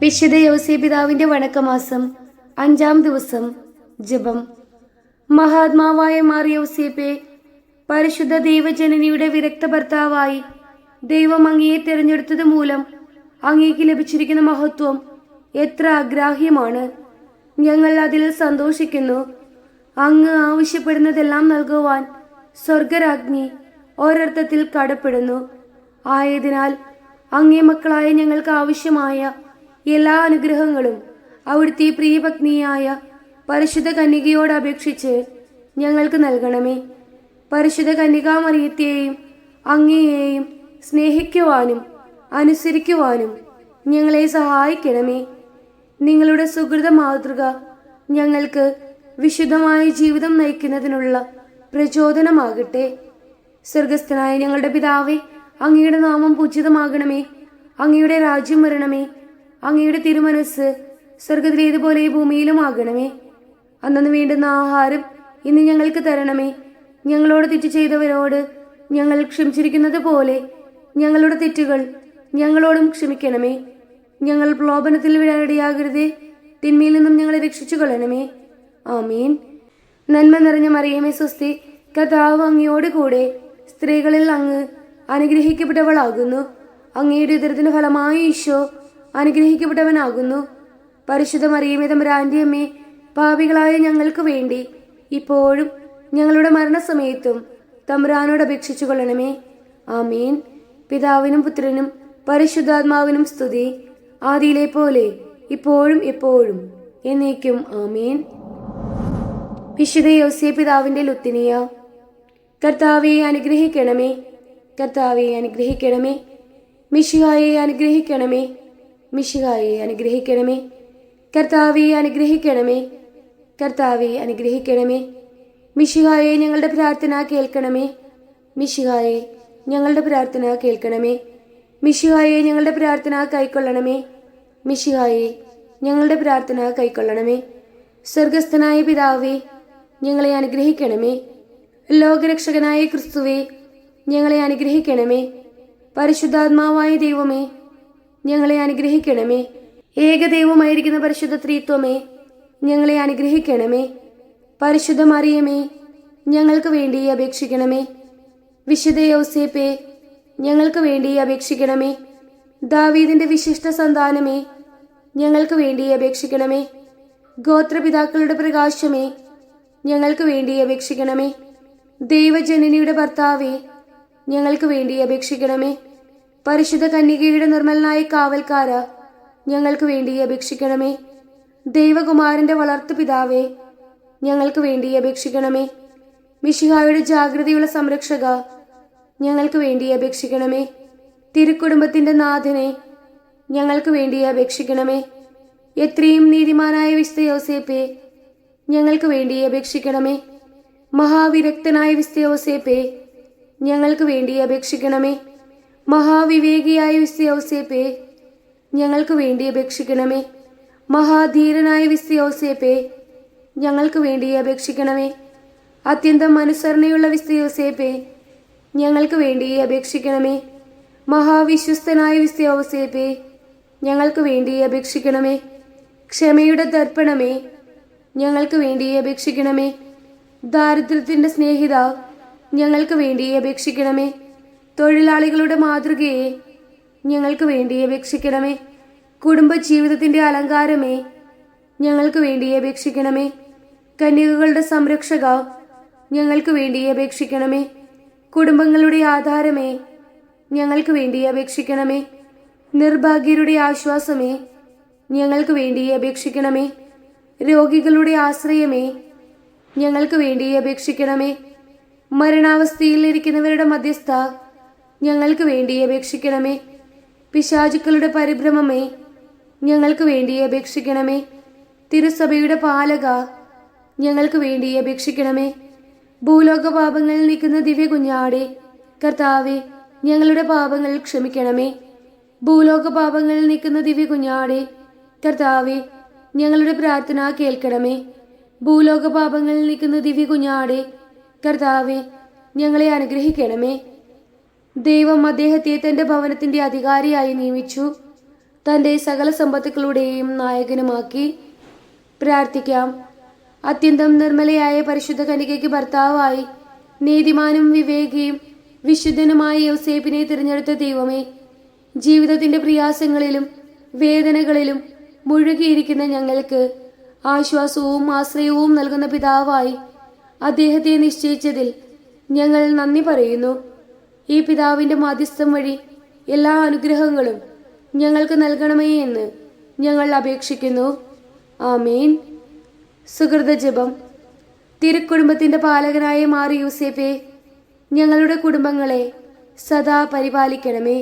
വിശുദ്ധ യൗസേപിതാവിന്റെ വണക്കമാസം 5-ാം ദിവസം. ജപം. മഹാത്മാവായ മാർ യൗസേപ്പെ, പരിശുദ്ധ ദൈവജനനിയുടെ വിരക്ത ഭർത്താവായി ദൈവം അങ്ങയെ തിരഞ്ഞെടുത്തത് മൂലം അങ്ങേക്ക് ലഭിച്ചിരിക്കുന്ന മഹത്വം എത്ര അഗ്രാഹ്യമാണ്. ഞങ്ങൾ അതിൽ സന്തോഷിക്കുന്നു. അങ്ങ് ആവശ്യപ്പെടുന്നതെല്ലാം നൽകുവാൻ സ്വർഗരാജ്ഞി ഒരർത്ഥത്തിൽ കടപ്പെടുന്നു. ആയതിനാൽ അങ്ങേ മക്കളായ ഞങ്ങൾക്ക് ആവശ്യമായ എല്ലാ അനുഗ്രഹങ്ങളും അവിടുത്തെ പ്രിയപത്നിയായ പരിശുദ്ധ കന്യകയോട് അപേക്ഷിച്ച് ഞങ്ങൾക്ക് നൽകണമേ. പരിശുദ്ധ കന്യകാമറിയത്തെയും അങ്ങയെയും സ്നേഹിക്കുവാനും അനുസരിക്കുവാനും ഞങ്ങളെ സഹായിക്കണമേ. നിങ്ങളുടെ സുഹൃത മാതൃക ഞങ്ങൾക്ക് വിശുദ്ധമായ ജീവിതം നയിക്കുന്നതിനുള്ള പ്രചോദനമാകട്ടെ. സ്വർഗസ്ഥനായ ഞങ്ങളുടെ പിതാവേ, അങ്ങയുടെ നാമം പൂജിതമാകണമേ. അങ്ങയുടെ രാജ്യം വരണമേ. അങ്ങയുടെ തിരുമനസ് സ്വർഗത്തിലേതുപോലെ ഭൂമിയിലും ആകണമേ. അന്നു വേണ്ടുന്ന ആഹാരം ഇന്ന് ഞങ്ങൾക്ക് തരണമേ. ഞങ്ങളോട് തെറ്റ് ചെയ്തവരോട് ഞങ്ങൾ ക്ഷമിച്ചിരിക്കുന്നത് പോലെ ഞങ്ങളുടെ തെറ്റുകൾ ഞങ്ങളോടും ക്ഷമിക്കണമേ. ഞങ്ങൾ പ്രലോഭനത്തിൽ വീഴാനിടയാകരുതേ. തിന്മയിൽ നിന്നും ഞങ്ങളെ രക്ഷിച്ചു കൊള്ളണമേ. ആമീൻ. നന്മ നിറഞ്ഞ മറിയമേ സ്വസ്തി, കർത്താവ് അങ്ങയോട് കൂടെ സ്ത്രീകളിൽ അങ്ങ് അനുഗ്രഹിക്കപ്പെട്ടവളാകുന്നു. അങ്ങയുടെ ഉദരത്തിന് ഫലമായി ഈശോ അനുഗ്രഹിക്കപ്പെട്ടവനാകുന്നു. പരിശുദ്ധ മറിയമേ തമ്പുരാന്റെ അമ്മേ, പാപികളായ ഞങ്ങൾക്ക് വേണ്ടി ഇപ്പോഴും ഞങ്ങളുടെ മരണസമയത്തും തമ്പുരാനോട് അപേക്ഷിച്ചു കൊള്ളണമേ. ആമീൻ. പിതാവിനും പുത്രനും പരിശുദ്ധാത്മാവിനും സ്തുതി, ആദിയിലെ പോലെ ഇപ്പോഴും എപ്പോഴും എന്നേക്കും. ആമീൻ. വിശുദ്ധ യൗസേപിതാവിന്റെ ലുത്തിനിയ. കർത്താവെ അനുഗ്രഹിക്കണമേ. കർത്താവെ അനുഗ്രഹിക്കണമേ. മിശിഹായെ അനുഗ്രഹിക്കണമേ. മിശിഹായെ അനുഗ്രഹിക്കണമേ. കർത്താവെ അനുഗ്രഹിക്കണമേ. കർത്താവെ അനുഗ്രഹിക്കണമേ. മിശിഹായെ ഞങ്ങളുടെ പ്രാർത്ഥന കേൾക്കണമേ. മിശിഹായെ ഞങ്ങളുടെ പ്രാർത്ഥന കേൾക്കണമേ. മിശിഹായെ ഞങ്ങളുടെ പ്രാർത്ഥന കൈക്കൊള്ളണമേ. മിശിഹായെ ഞങ്ങളുടെ പ്രാർത്ഥന കൈക്കൊള്ളണമേ. സ്വർഗസ്ഥനായ പിതാവേ, ഞങ്ങളെ അനുഗ്രഹിക്കണമേ. ലോകരക്ഷകനായ ക്രിസ്തുവേ, ഞങ്ങളെ അനുഗ്രഹിക്കണമേ. പരിശുദ്ധാത്മാവായ ദൈവമേ, ഞങ്ങളെ അനുഗ്രഹിക്കണമേ. ഏകദൈവമായിരിക്കുന്ന പരിശുദ്ധ ത്രിത്വമേ, ഞങ്ങളെ അനുഗ്രഹിക്കണമേ. പരിശുദ്ധ മറിയമേ, ഞങ്ങൾക്ക് വേണ്ടി അപേക്ഷിക്കണമേ. വിശുദ്ധ യൗസേപ്പേ, ഞങ്ങൾക്ക് വേണ്ടി അപേക്ഷിക്കണമേ. ദാവീദിന്റെ വിശിഷ്ട സന്താനമേ, ഞങ്ങൾക്ക് വേണ്ടി അപേക്ഷിക്കണമേ. ഗോത്രപിതാക്കളുടെ പ്രകാശമേ, ഞങ്ങൾക്ക് വേണ്ടി അപേക്ഷിക്കണമേ. ദൈവജനനിയുടെ ഭർത്താവേ, ഞങ്ങൾക്ക് വേണ്ടി അപേക്ഷിക്കണമേ. പരിശുദ്ധ കന്യകയുടെ നിർമ്മലനായ കാവൽക്കാര, ഞങ്ങൾക്ക് വേണ്ടി അപേക്ഷിക്കണമേ. ദൈവകുമാരന്റെ വളർത്തു പിതാവേ, ഞങ്ങൾക്ക് വേണ്ടി അപേക്ഷിക്കണമേ. മിശിഹായുടെ ജാഗ്രതയുള്ള സംരക്ഷക, ഞങ്ങൾക്ക് വേണ്ടി അപേക്ഷിക്കണമേ. തിരുക്കുടുംബത്തിന്റെ നാഥനെ, ഞങ്ങൾക്ക് വേണ്ടി അപേക്ഷിക്കണമേ. എത്രയും നീതിമാനായ വിശുദ്ധ യൗസേപ്പേ, ഞങ്ങൾക്ക് വേണ്ടി അപേക്ഷിക്കണമേ. മഹാവിരക്തനായ വിശുദ്ധ യൗസേപ്പേ, ഞങ്ങൾക്ക് വേണ്ടി അപേക്ഷിക്കണമേ. മഹാവിവേകിയായ വിശുദ്ധ യൗസേപ്പേ, ഞങ്ങൾക്ക് വേണ്ടി അപേക്ഷിക്കണമേ. മഹാധീരനായ വിശുദ്ധ യൗസേപ്പേ, ഞങ്ങൾക്ക് വേണ്ടി അപേക്ഷിക്കണമേ. അത്യന്തം അനുസരണയുള്ള വിശുദ്ധ യൗസേപ്പേ, ഞങ്ങൾക്ക് വേണ്ടി അപേക്ഷിക്കണമേ. മഹാവിശ്വസ്തനായ വിശുദ്ധ യൗസേപ്പേ, ഞങ്ങൾക്ക് വേണ്ടി അപേക്ഷിക്കണമേ. ക്ഷമയുടെ ദർപ്പണമേ, ഞങ്ങൾക്ക് വേണ്ടി അപേക്ഷിക്കണമേ. ദാരിദ്ര്യത്തിന്റെ സ്നേഹിത, ഞങ്ങൾക്ക് വേണ്ടി അപേക്ഷിക്കണമേ. തൊഴിലാളികളുടെ മാതൃകയെ, ഞങ്ങൾക്ക് വേണ്ടി അപേക്ഷിക്കണമേ. കുടുംബജീവിതത്തിന്റെ അലങ്കാരമേ, ഞങ്ങൾക്ക് വേണ്ടി അപേക്ഷിക്കണമേ. കന്യകകളുടെ സംരക്ഷക, ഞങ്ങൾക്ക് വേണ്ടി അപേക്ഷിക്കണമേ. കുടുംബങ്ങളുടെ ആധാരമേ, ഞങ്ങൾക്ക് വേണ്ടി അപേക്ഷിക്കണമേ. നിർഭാഗ്യരുടെ ആശ്വാസമേ, ഞങ്ങൾക്ക് വേണ്ടി അപേക്ഷിക്കണമേ. രോഗികളുടെ ആശ്രയമേ, ഞങ്ങൾക്ക് വേണ്ടി അപേക്ഷിക്കണമേ. മരണാവസ്ഥയിൽ ഇരിക്കുന്നവരുടെ മധ്യസ്ഥ, ഞങ്ങൾക്ക് വേണ്ടി അപേക്ഷിക്കണമേ. പിശാചുക്കളുടെ പരിഭ്രമമേ, ഞങ്ങൾക്ക് വേണ്ടി അപേക്ഷിക്കണമേ. തിരുസഭയുടെ പാലക, ഞങ്ങൾക്ക് വേണ്ടി അപേക്ഷിക്കണമേ. ഭൂലോക പാപങ്ങൾ നീക്കുന്ന ദിവ്യ കുഞ്ഞാടെ, കർത്താവെ ഞങ്ങളുടെ പാപങ്ങൾ ക്ഷമിക്കണമേ. ഭൂലോക പാപങ്ങൾ നീക്കുന്ന ദിവ്യ കുഞ്ഞാടെ, കർത്താവെ ഞങ്ങളുടെ പ്രാർത്ഥന കേൾക്കണമേ. ഭൂലോക പാപങ്ങൾ നീക്കുന്ന ദിവ്യ കുഞ്ഞാടെ, കർത്താവെ ഞങ്ങളെ അനുഗ്രഹിക്കണമേ. ദൈവം അദ്ദേഹത്തെ തന്റെ ഭവനത്തിന്റെ അധികാരിയായി നിയമിച്ചു. തൻ്റെ സകല സമ്പത്തുക്കളുടെയും നായകനുമാക്കി. പ്രാർത്ഥിക്കാം. അത്യന്തം നിർമ്മലയായ പരിശുദ്ധ കന്യകയ്ക്ക് ഭർത്താവായി നീതിമാനും വിവേകിയും വിശുദ്ധനുമായ യോസേപ്പിനെ തിരഞ്ഞെടുത്ത ദൈവമേ, ജീവിതത്തിന്റെ പ്രയാസങ്ങളിലും വേദനകളിലും മുഴുകിയിരിക്കുന്ന ഞങ്ങൾക്ക് ആശ്വാസവും ആശ്രയവും നൽകുന്ന പിതാവായി അദ്ദേഹത്തെ നിശ്ചയിച്ചതിൽ ഞങ്ങൾ നന്ദി പറയുന്നു. ഈ പിതാവിന്റെ മാധ്യസ്ഥം വഴി എല്ലാ അനുഗ്രഹങ്ങളും ഞങ്ങൾക്ക് നൽകണമേ എന്ന് ഞങ്ങൾ അപേക്ഷിക്കുന്നു. ആമേൻ. സുഹൃത ജപം. തിരുക്കുടുംബത്തിന്റെ പാലകനായ മാർ യൂസേപ്പേ, ഞങ്ങളുടെ കുടുംബങ്ങളെ സദാ പരിപാലിക്കണമേ.